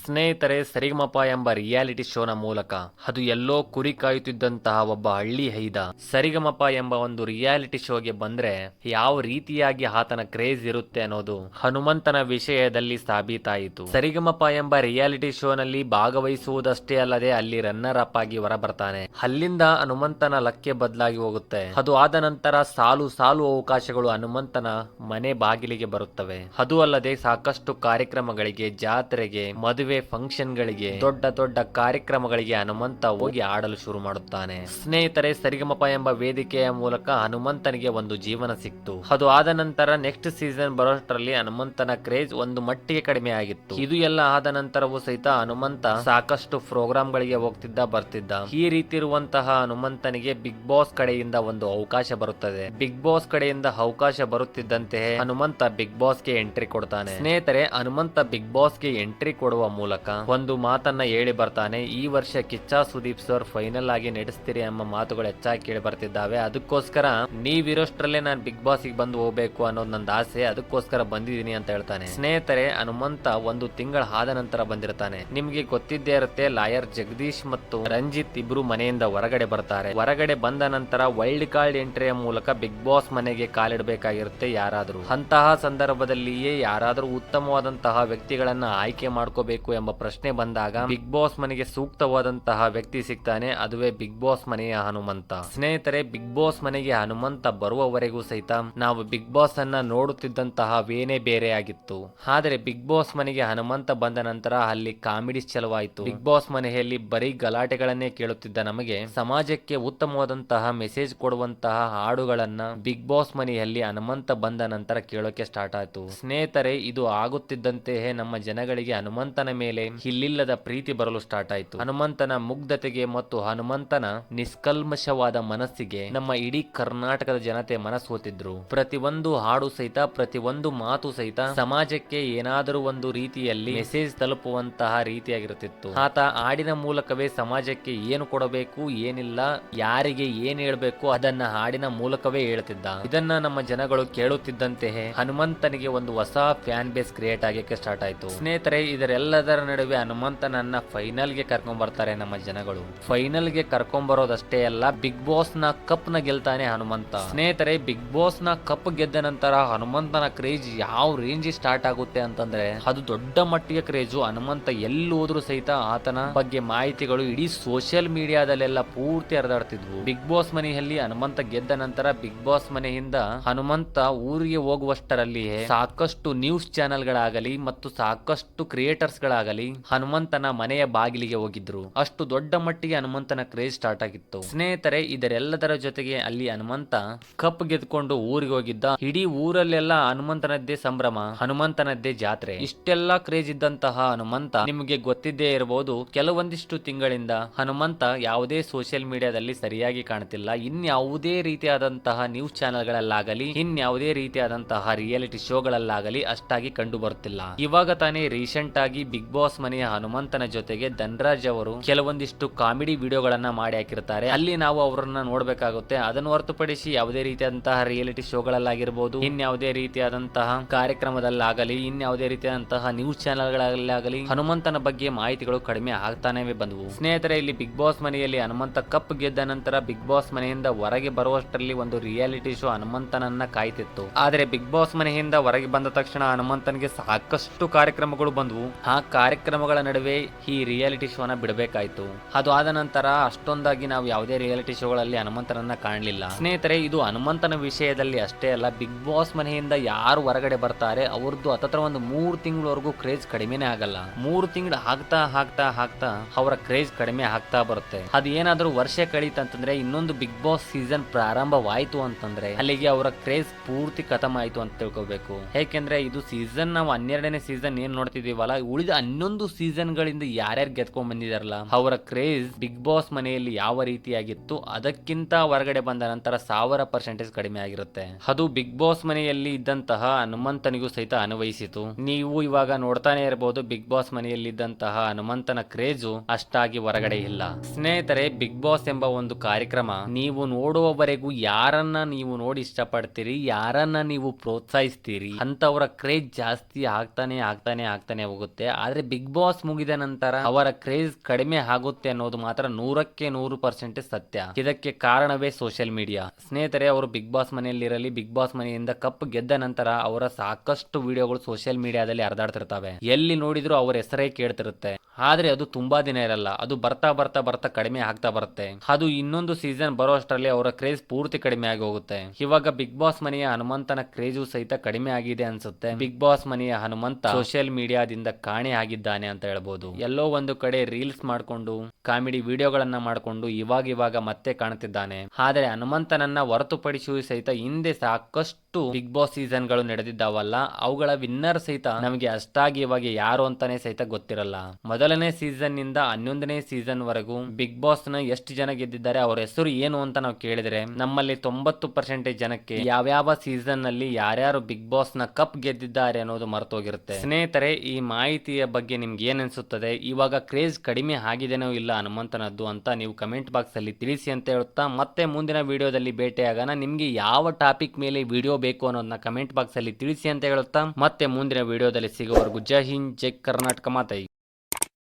ಸ್ನೇಹಿತರೆ, ಸರಿಗಮಪ ಎಂಬ ರಿಯಾಲಿಟಿ ಶೋನ ಮೂಲಕ ಅದು ಎಲ್ಲೋ ಕುರಿ ಕಾಯುತ್ತಿದ್ದಂತಹ ಒಬ್ಬ ಹಳ್ಳಿ ಹೈದ ಸರಿಗಮಪ ಎಂಬ ಒಂದು ರಿಯಾಲಿಟಿ ಶೋಗೆ ಬಂದ್ರೆ ಯಾವ ರೀತಿಯಾಗಿ ಆತನ ಕ್ರೇಜ್ ಇರುತ್ತೆ ಅನ್ನೋದು ಹನುಮಂತನ ವಿಷಯದಲ್ಲಿ ಸಾಬೀತಾಯಿತು. ಸರಿಗಮಪ ಎಂಬ ರಿಯಾಲಿಟಿ ಶೋನಲ್ಲಿ ಭಾಗವಹಿಸುವುದಷ್ಟೇ ಅಲ್ಲದೆ ಅಲ್ಲಿ ರನ್ನರ್ ಅಪ್ ಆಗಿ ಹೊರಬರ್ತಾನೆ. ಅಲ್ಲಿಂದ ಹನುಮಂತನ ಲಕ್ಕೆ ಬದಲಾಗಿ ಹೋಗುತ್ತೆ. ಅದು ಆದ ನಂತರ ಸಾಲು ಸಾಲು ಅವಕಾಶಗಳು ಹನುಮಂತನ ಮನೆ ಬಾಗಿಲಿಗೆ ಬರುತ್ತವೆ. ಅದು ಅಲ್ಲದೆ ಸಾಕಷ್ಟು ಕಾರ್ಯಕ್ರಮಗಳಿಗೆ, ಜಾತ್ರೆಗೆ, ಮದುವೆ ಫಂಕ್ಷನ್ ಗಳಿಗೆ, ದೊಡ್ಡ ದೊಡ್ಡ ಕಾರ್ಯಕ್ರಮಗಳಿಗೆ ಹನುಮಂತ ಹೋಗಿ ಆಡಲು ಶುರು ಮಾಡುತ್ತಾನೆ. ಸ್ನೇಹಿತರೆ, ಸರಿಗಮಪ ಎಂಬ ವೇದಿಕೆಯ ಮೂಲಕ ಹನುಮಂತನಿಗೆ ಒಂದು ಜೀವನ ಸಿಕ್ತು. ಅದು ಆದ ನಂತರ ನೆಕ್ಸ್ಟ್ ಸೀಸನ್ ಬರೋಷ್ಟರಲ್ಲಿ ಹನುಮಂತನ ಕ್ರೇಜ್ ಒಂದು ಮಟ್ಟಿಗೆ ಕಡಿಮೆ ಆಗಿತ್ತು. ಇದು ಎಲ್ಲ ಆದ ನಂತರವೂ ಸಹಿತ ಹನುಮಂತ ಸಾಕಷ್ಟು ಪ್ರೋಗ್ರಾಮ್ ಗಳಿಗೆ ಹೋಗ್ತಿದ್ದ ಬರ್ತಿದ್ದ. ಈ ರೀತಿ ಇರುವಂತಹ ಹನುಮಂತನಿಗೆ ಬಿಗ್ ಬಾಸ್ ಕಡೆಯಿಂದ ಒಂದು ಅವಕಾಶ ಬರುತ್ತದೆ. ಬಿಗ್ ಬಾಸ್ ಕಡೆಯಿಂದ ಅವಕಾಶ ಬರುತ್ತಿದ್ದಂತೆ ಹನುಮಂತ ಬಿಗ್ ಬಾಸ್ ಗೆ ಎಂಟ್ರಿ ಕೊಡ್ತಾನೆ. ಸ್ನೇಹಿತರೆ, ಹನುಮಂತ ಬಿಗ್ ಬಾಸ್ ಗೆ ಎಂಟ್ರಿ ಕೊಡುವ ಮೂಲಕ ಒಂದು ಮಾತನ್ನ ಹೇಳಿ ಬರ್ತಾನೆ. ಈ ವರ್ಷ ಕಿಚ್ಚ ಸುದೀಪ್ ಸರ್ ಫೈನಲ್ ಆಗಿ ನಡೆಸ್ತೀರಿ ಎಂಬ ಮಾತುಗಳು ಹೆಚ್ಚಾಗಿ ಕೇಳಿ ಬರ್ತಿದ್ದಾವೆ. ಅದಕ್ಕೋಸ್ಕರ ನೀವಿರೋಷ್ಟ್ರಲ್ಲೇ ನಾನು ಬಿಗ್ ಬಾಸ್ ಗೆ ಬಂದು ಹೋಗ್ಬೇಕು ಅನ್ನೋದು ನನ್ನ ಆಸೆ, ಅದಕ್ಕೋಸ್ಕರ ಬಂದಿದ್ದೀನಿ ಅಂತ ಹೇಳ್ತಾನೆ. ಸ್ನೇಹಿತರೆ, ಹನುಮಂತ ಒಂದು ತಿಂಗಳ ಆದ ನಂತರ ಬಂದಿರ್ತಾನೆ. ನಿಮ್ಗೆ ಗೊತ್ತಿದ್ದೇ ಇರುತ್ತೆ, ಲಾಯರ್ ಜಗದೀಶ್ ಮತ್ತು ರಂಜಿತ್ ಇಬ್ರು ಮನೆಯಿಂದ ಹೊರಗಡೆ ಬರ್ತಾರೆ. ಹೊರಗಡೆ ಬಂದ ನಂತರ ವೈಲ್ಡ್ ಕಾರ್ಡ್ ಎಂಟ್ರಿಯ ಮೂಲಕ ಬಿಗ್ ಬಾಸ್ ಮನೆಗೆ ಕಾಲಿಡಬೇಕಾಗಿರುತ್ತೆ ಯಾರಾದ್ರೂ. ಅಂತಹ ಸಂದರ್ಭದಲ್ಲಿಯೇ ಯಾರಾದ್ರೂ ಉತ್ತಮವಾದಂತಹ ವ್ಯಕ್ತಿಗಳನ್ನ ಆಯ್ಕೆ ಮಾಡ್ಕೋಬೇಕು ಎಂಬ ಪ್ರಶ್ನೆ ಬಂದಾಗ ಬಿಗ್ ಬಾಸ್ ಮನೆಗೆ ಸೂಕ್ತವಾದಂತಹ ವ್ಯಕ್ತಿ ಸಿಗ್ತಾನೆ. ಅದುವೇ ಬಿಗ್ ಬಾಸ್ ಮನೆಯ ಹನುಮಂತ. ಸ್ನೇಹಿತರೆ, ಬಿಗ್ ಬಾಸ್ ಮನೆಗೆ ಹನುಮಂತ ಬರುವವರೆಗೂ ಸಹಿತ ನಾವು ಬಿಗ್ ಬಾಸ್ ಅನ್ನ ನೋಡುತ್ತಿದ್ದಂತಹ ವೇನೆ ಬೇರೆ ಆಗಿತ್ತು. ಆದರೆ ಬಿಗ್ ಬಾಸ್ ಮನೆಗೆ ಹನುಮಂತ ಬಂದ ನಂತರ ಅಲ್ಲಿ ಕಾಮಿಡಿ ಚಲವಾಯಿತು. ಬಿಗ್ ಬಾಸ್ ಮನೆಯಲ್ಲಿ ಬರೀ ಗಲಾಟೆಗಳನ್ನೇ ಕೇಳುತ್ತಿದ್ದ ನಮಗೆ ಸಮಾಜಕ್ಕೆ ಉತ್ತಮವಾದಂತಹ ಮೆಸೇಜ್ ಕೊಡುವಂತಹ ಹಾಡುಗಳನ್ನ ಬಿಗ್ ಬಾಸ್ ಮನೆಯಲ್ಲಿ ಹನುಮಂತ ಬಂದ ನಂತರ ಕೇಳೋಕೆ ಸ್ಟಾರ್ಟ್ ಆಯ್ತು. ಸ್ನೇಹಿತರೆ, ಇದು ಆಗುತ್ತಿದ್ದಂತೆಯೇ ನಮ್ಮ ಜನಗಳಿಗೆ ಹನುಮಂತನ ಮೇಲೆ ಇಲ್ಲಿಲ್ಲದ ಪ್ರೀತಿ ಬರಲು ಸ್ಟಾರ್ಟ್ ಆಯ್ತು. ಹನುಮಂತನ ಮುಗ್ಧತೆಗೆ ಮತ್ತು ಹನುಮಂತನ ನಿಷ್ಕಲ್ಮಶವಾದ ಮನಸ್ಸಿಗೆ ನಮ್ಮ ಇಡೀ ಕರ್ನಾಟಕದ ಜನತೆ ಮನಸೋತಿದ್ರು. ಪ್ರತಿಯೊಂದು ಹಾಡು ಸಹಿತ, ಪ್ರತಿಯೊಂದು ಮಾತು ಸಹಿತ ಸಮಾಜಕ್ಕೆ ಏನಾದರೂ ಒಂದು ರೀತಿಯಲ್ಲಿ ಮೆಸೇಜ್ ತಲುಪುವಂತಹ ರೀತಿಯಾಗಿರುತ್ತಿತ್ತು. ಆತ ಹಾಡಿನ ಮೂಲಕವೇ ಸಮಾಜಕ್ಕೆ ಏನು ಕೊಡಬೇಕು, ಏನಿಲ್ಲ, ಯಾರಿಗೆ ಏನ್ ಹೇಳ್ಬೇಕು ಅದನ್ನ ಹಾಡಿನ ಮೂಲಕವೇ ಹೇಳ್ತಿದ್ದ. ಇದನ್ನ ನಮ್ಮ ಜನಗಳು ಕೇಳುತ್ತಿದ್ದಂತೆಯೇ ಹನುಮಂತನಿಗೆ ಒಂದು ಹೊಸ ಫ್ಯಾನ್ ಬೇಸ್ ಕ್ರಿಯೇಟ್ ಆಗಕ್ಕೆ ಸ್ಟಾರ್ಟ್ ಆಯ್ತು. ಸ್ನೇಹಿತರೆ, ಇದರೆಲ್ಲದರ ನಡುವೆ ಹನುಮಂತನನ್ನ ಫೈನಲ್ ಗೆ ಕರ್ಕೊಂಡ್ ಬರ್ತಾರೆ ನಮ್ಮ ಜನಗಳು. ಫೈನಲ್ ಗೆ ಕರ್ಕೊಂಡ್ ಬರೋದಷ್ಟೇ ಅಲ್ಲ, ಬಿಗ್ ಬಾಸ್ ನ ಕಪ್ ನ ಗೆಲ್ತಾನೆ ಹನುಮಂತ. ಸ್ನೇಹಿತರೆ, ಬಿಗ್ ಬಾಸ್ ನ ಕಪ್ ಗೆದ್ದ ನಂತರ ಹನುಮಂತನ ಕ್ರೇಜ್ ಯಾವ ರೇಂಜ್ ಸ್ಟಾರ್ಟ್ ಆಗುತ್ತೆ ಅಂತಂದ್ರೆ ಅದು ದೊಡ್ಡ ಮಟ್ಟಿಗೆ ಕ್ರೇಜು. ಹನುಮಂತ ಎಲ್ಲಿ ಹೋದ್ರು ಸಹಿತ ಆತನ ಬಗ್ಗೆ ಮಾಹಿತಿಗಳು ಇಡೀ ಸೋಷಿಯಲ್ ಮೀಡಿಯಾದಲ್ಲೆಲ್ಲ ಪೂರ್ತಿ ಹರಿದಾಡ್ತಿದ್ವು. ಬಿಗ್ ಬಾಸ್ ಮನೆಯಲ್ಲಿ ಹನುಮಂತ ಗೆದ್ದ ನಂತರ ಬಿಗ್ ಬಾಸ್ ಮನೆಯಿಂದ ಹನುಮಂತ ಊರಿಗೆ ಹೋಗುವಷ್ಟರಲ್ಲಿಯೇ ಸಾಕಷ್ಟು ನ್ಯೂಸ್ ಚಾನೆಲ್ ಗಳಾಗಲಿ ಮತ್ತು ಸಾಕಷ್ಟು ಕ್ರಿಯೇಟರ್ಸ್ ಗಳಾಗಲಿ ಹನುಮಂತನ ಮನೆಯ ಬಾಗಿಲಿಗೆ ಹೋಗಿದ್ರು. ಅಷ್ಟು ದೊಡ್ಡ ಮಟ್ಟಿಗೆ ಹನುಮಂತನ ಕ್ರೇಜ್ ಸ್ಟಾರ್ಟ್ ಆಗಿತ್ತು. ಸ್ನೇಹಿತರೆ, ಇದರೆಲ್ಲದರ ಜೊತೆಗೆ ಅಲ್ಲಿ ಹನುಮಂತ ಕಪ್ ಗೆದ್ಕೊಂಡು ಊರಿಗೆ ಹೋಗಿದ್ದ. ಇಡೀ ಊರಲ್ಲೆಲ್ಲ ಹನುಮಂತನದ್ದೇ ಸಂಭ್ರಮ, ಹನುಮಂತನದ್ದೇ ಜಾತ್ರೆ. ಇಷ್ಟೆಲ್ಲ ಕ್ರೇಜ್ ಇದ್ದಂತಹ ಹನುಮಂತ ನಿಮಗೆ ಗೊತ್ತಿದ್ದೇ ಇರಬಹುದು, ಕೆಲವೊಂದಿಷ್ಟು ತಿಂಗಳಿಂದ ಹನುಮಂತ ಯಾವುದೇ ಸೋಷಿಯಲ್ ಮೀಡಿಯಾದಲ್ಲಿ ಸರಿಯಾಗಿ ಕಾಣ್ತಿಲ್ಲ. ಇನ್ಯಾವುದೇ ರೀತಿಯಾದಂತಹ ನ್ಯೂಸ್ ಚಾನೆಲ್ ಗಳಲ್ಲಾಗಲಿ, ಇನ್ಯಾವುದೇ ರೀತಿಯಾದಂತಹ ರಿಯಾಲಿಟಿ ಶೋಗಳಲ್ಲಾಗಲಿ ಅಷ್ಟಾಗಿ ಕಂಡು ಬರುತ್ತಿಲ್ಲ. ಇವಾಗ ತಾನೇ ರೀಸೆಂಟ್ ಆಗಿ ಬಿಗ್ ಬಾಸ್ ಮನೆಯ ಹನುಮಂತನ ಜೊತೆಗೆ ಧನ್ರಾಜ್ ಅವರು ಕೆಲವೊಂದಿಷ್ಟು ಕಾಮಿಡಿ ವಿಡಿಯೋಗಳನ್ನ ಮಾಡಿ ಹಾಕಿರ್ತಾರೆ. ಅಲ್ಲಿ ನಾವು ಅವರನ್ನ ನೋಡ್ಬೇಕಾಗುತ್ತೆ. ಅದನ್ನು ಹೊರತುಪಡಿಸಿ ಯಾವುದೇ ರೀತಿಯಾದಂತಹ ರಿಯಾಲಿಟಿ ಶೋಗಳಲ್ಲಾಗಿರ್ಬೋದು, ಇನ್ಯಾವುದೇ ರೀತಿಯಾದಂತಹ ಕಾರ್ಯಕ್ರಮದಲ್ಲಾಗಲಿ, ಇನ್ಯಾವುದೇ ರೀತಿಯಾದಂತಹ ನ್ಯೂಸ್ ಚಾನೆಲ್ ಗಳಲ್ಲಾಗಲಿ ಹನುಮಂತನ ಬಗ್ಗೆ ಮಾಹಿತಿಗಳು ಕಡಿಮೆ ಆಗ್ತಾನೆ ಬಂದವು. ಸ್ನೇಹಿತರೆ, ಇಲ್ಲಿ ಬಿಗ್ ಬಾಸ್ ಮನೆಯಲ್ಲಿ ಹನುಮಂತ ಕಪ್ ಗೆದ್ದ ನಂತರ ಬಿಗ್ ಬಾಸ್ ಮನೆಯಿಂದ ಹೊರಗೆ ಬರುವಷ್ಟರಲ್ಲಿ ಒಂದು ರಿಯಾಲಿಟಿ ಶೋ ಹನುಮಂತನನ್ನ ಕಾಯ್ತಿತ್ತು. ಆದ್ರೆ ಬಿಗ್ ಬಾಸ್ ಮನೆಯಿಂದ ಹೊರಗೆ ಬಂದ ತಕ್ಷಣ ಹನುಮಂತನಿಗೆ ಸಾಕಷ್ಟು ಕಾರ್ಯಕ್ರಮಗಳು ಬಂದವು. ಆ ಕಾರ್ಯಕ್ರಮಗಳ ನಡುವೆ ಈ ರಿಯಾಲಿಟಿ ಶೋನ ಬಿಡಬೇಕಾಯ್ತು. ಅದು ಆದ ನಂತರ ಅಷ್ಟೊಂದಾಗಿ ನಾವು ಯಾವುದೇ ರಿಯಾಲಿಟಿ ಶೋಗಳಲ್ಲಿ ಹನುಮಂತನನ್ನ ಕಾಣಲಿಲ್ಲ. ಸ್ನೇಹಿತರೆ, ಇದು ಹನುಮಂತನ ವಿಷಯದಲ್ಲಿ ಅಷ್ಟೇ ಅಲ್ಲ, ಬಿಗ್ ಬಾಸ್ ಮನೆಯಿಂದ ಯಾರು ಹೊರಗಡೆ ಬರ್ತಾರೆ ಅವ್ರದ್ದು ಹತ್ತತ್ರ ಒಂದು 3 ತಿಂಗಳವರೆಗೂ ಕ್ರೇಜ್ ಕಡಿಮೆನೇ ಆಗಲ್ಲ. 3 ತಿಂಗಳು ಆಗ್ತಾ ಆಗ್ತಾ ಆಗ್ತಾ ಅವರ ಕ್ರೇಜ್ ಕಡಿಮೆ ಆಗ್ತಾ ಬರುತ್ತೆ. ಅದು ಏನಾದ್ರೂ ವರ್ಷ ಕಳೀತಂತಂದ್ರೆ ಇನ್ನೊಂದು ಬಿಗ್ ಬಾಸ್ ಸೀಸನ್ ಪ್ರಾರಂಭವಾಯ್ತು ಅಂತಂದ್ರೆ ಅಲ್ಲಿಗೆ ಅವರ ಕ್ರೇಜ್ ಪೂರ್ತಿ ಖತಮ್ ಆಯ್ತು ಅಂತ ತಿಳ್ಕೋಬೇಕು. ಯಾಕೆಂದ್ರೆ ಇದು ಸೀಸನ್ ನಾವು 12ನೇ ಸೀಸನ್ ಏನ್ ನೋಡ್ತಿದೀವಲ್ಲ, ಉಳಿದ 11 ಸೀಸನ್ ಗಳಿಂದ ಯಾರ್ಯಾರು ಗೆದ್ಕೊಂಡ್ ಬಂದಿದಾರಲ್ಲ ಅವರ ಕ್ರೇಜ್ ಬಿಗ್ ಬಾಸ್ ಮನೆಯಲ್ಲಿ ಯಾವ ರೀತಿಯಾಗಿತ್ತು ಅದಕ್ಕಿಂತ ಹೊರಗಡೆ ಬಂದ ನಂತರ 1000% ಕಡಿಮೆ ಆಗಿರುತ್ತೆ. ಅದು ಬಿಗ್ ಬಾಸ್ ಮನೆಯಲ್ಲಿ ಇದ್ದಂತಹ ಹನುಮಂತನಿಗೂ ಸಹಿತ ಅನ್ವಯಿಸಿತು. ನೀವು ಇವಾಗ ನೋಡ್ತಾನೆ ಇರಬಹುದು, ಬಿಗ್ ಬಾಸ್ ಮನೆಯಲ್ಲಿ ಇದ್ದಂತಹ ಹನುಮಂತನ ಕ್ರೇಜು ಅಷ್ಟಾಗಿ ಹೊರಗಡೆ ಇಲ್ಲ. ಸ್ನೇಹಿತರೆ, ಬಿಗ್ ಬಾಸ್ ಎಂಬ ಒಂದು ಕಾರ್ಯಕ್ರಮ ನೀವು ನೋಡುವವರೆಗೂ ಯಾರನ್ನ ನೀವು ನೋಡಿ ಇಷ್ಟಪಡ್ತೀರಿ, ಯಾರನ್ನ ನೀವು ಪ್ರೋತ್ಸಾಹಿಸ್ತೀರಿ ಅಂತವರ ಕ್ರೇಜ್ ಜಾಸ್ತಿ ಆಗ್ತಾನೆ ಹೋಗುತ್ತೆ. ಆದ್ರೆ ಆದ್ರೆ ಬಿಗ್ ಬಾಸ್ ಮುಗಿದ ನಂತರ ಅವರ ಕ್ರೇಜ್ ಕಡಿಮೆ ಆಗುತ್ತೆ ಅನ್ನೋದು ಮಾತ್ರ 100% ಸತ್ಯ. ಇದಕ್ಕೆ ಕಾರಣವೇ ಸೋಷಿಯಲ್ ಮೀಡಿಯಾ. ಸ್ನೇಹಿತರೆ, ಅವರು ಬಿಗ್ ಬಾಸ್ ಮನೆಯಲ್ಲಿರಲಿ, ಬಿಗ್ ಬಾಸ್ ಮನೆಯಿಂದ ಕಪ್ ಗೆದ್ದ ನಂತರ ಅವರ ಸಾಕಷ್ಟು ವಿಡಿಯೋಗಳು ಸೋಷಿಯಲ್ ಮೀಡಿಯಾದಲ್ಲಿ ಹರಿದಾಡ್ತಿರ್ತವೆ. ಎಲ್ಲಿ ನೋಡಿದ್ರು ಅವರ ಹೆಸರೇ ಕೇಳ್ತಿರುತ್ತೆ. ಆದ್ರೆ ಅದು ತುಂಬಾ ದಿನ ಇರಲ್ಲ, ಅದು ಬರ್ತಾ ಬರ್ತಾ ಬರ್ತಾ ಕಡಿಮೆ ಆಗ್ತಾ ಬರುತ್ತೆ. ಅದು ಇನ್ನೊಂದು ಸೀಸನ್ ಬರೋ ಅಷ್ಟರಲ್ಲಿ ಅವರ ಕ್ರೇಜ್ ಪೂರ್ತಿ ಕಡಿಮೆ ಆಗಿ ಹೋಗುತ್ತೆ. ಇವಾಗ ಬಿಗ್ ಬಾಸ್ ಮನೆಯ ಹನುಮಂತನ ಕ್ರೇಜು ಸಹಿತ ಕಡಿಮೆ ಆಗಿದೆ ಅನ್ಸುತ್ತೆ. ಬಿಗ್ ಬಾಸ್ ಮನೆಯ ಹನುಮಂತ ಸೋಷಿಯಲ್ ಮೀಡಿಯಾದಿಂದ ಕಾಣೆ ಆಗಿದ್ದಾನೆ ಅಂತ ಹೇಳ್ಬೋದು. ಎಲ್ಲೋ ಒಂದು ಕಡೆ ರೀಲ್ಸ್ ಮಾಡ್ಕೊಂಡು ಕಾಮಿಡಿ ವಿಡಿಯೋಗಳನ್ನ ಮಾಡ್ಕೊಂಡು ಇವಾಗ ಮತ್ತೆ ಕಾಣ್ತಿದ್ದಾನೆ. ಆದ್ರೆ ಹನುಮಂತನನ್ನ ಹೊರತುಪಡಿಸಿ ಸಹಿತ ಹಿಂದೆ ಸಾಕಷ್ಟು ಬಿಗ್ ಬಾಸ್ ಸೀಸನ್ ಗಳು ನಡೆದಿದ್ದಾವಲ್ಲ, ಅವುಗಳ ವಿನ್ನರ್ ಸಹಿತ ನಮಗೆ ಅಷ್ಟಾಗಿ ಇವಾಗ ಯಾರು ಅಂತಾನೆ ಸಹಿತ ಗೊತ್ತಿರಲ್ಲ. ಮೊದಲನೇ ಸೀಸನ್ ನಿಂದ 11ನೇ ಸೀಸನ್ ವರೆಗೂ ಬಿಗ್ ಬಾಸ್ ನ ಎಷ್ಟು ಜನ ಗೆದ್ದಿದ್ದಾರೆ, ಅವರ ಹೆಸರು ಏನು ಅಂತ ನಾವು ಕೇಳಿದ್ರೆ ನಮ್ಮಲ್ಲಿ 90% ಜನಕ್ಕೆ ಯಾವ್ಯಾವ ಸೀಸನ್ ನಲ್ಲಿ ಯಾರ್ಯಾರು ಬಿಗ್ ಬಾಸ್ ನ ಕಪ್ ಗೆದ್ದಿದ್ದಾರೆ ಅನ್ನೋದು ಮರ್ತೋಗಿರುತ್ತೆ. ಸ್ನೇಹಿತರೆ, ಈ ಮಾಹಿತಿಯ ಬಗ್ಗೆ ನಿಮ್ಗೆ ಏನ್ ಅನ್ಸುತ್ತದೆ? ಇವಾಗ ಕ್ರೇಜ್ ಕಡಿಮೆ ಆಗಿದೆನೋ ಇಲ್ಲ ಹನುಮಂತನದ್ದು ಅಂತ ನೀವು ಕಮೆಂಟ್ ಬಾಕ್ಸ್ ಅಲ್ಲಿ ತಿಳಿಸಿ ಅಂತ ಹೇಳುತ್ತಾ, ಮತ್ತೆ ಮುಂದಿನ ವಿಡಿಯೋದಲ್ಲಿ ಭೇಟಿಯಾಗೋಣ. ನಿಮ್ಗೆ ಯಾವ ಟಾಪಿಕ್ ಮೇಲೆ ವಿಡಿಯೋ ಬೇಕು ಅನ್ನೋದನ್ನ ಕಮೆಂಟ್ ಬಾಕ್ಸ್ ಅಲ್ಲಿ ತಿಳಿಸಿ ಅಂತ ಹೇಳುತ್ತಾ, ಮತ್ತೆ ಮುಂದಿನ ವಿಡಿಯೋದಲ್ಲಿ ಸಿಗುವವರೆಗೂ ಜೈ ಹಿಂದ್, ಜೈ ಕರ್ನಾಟಕ ಮಾತೈ.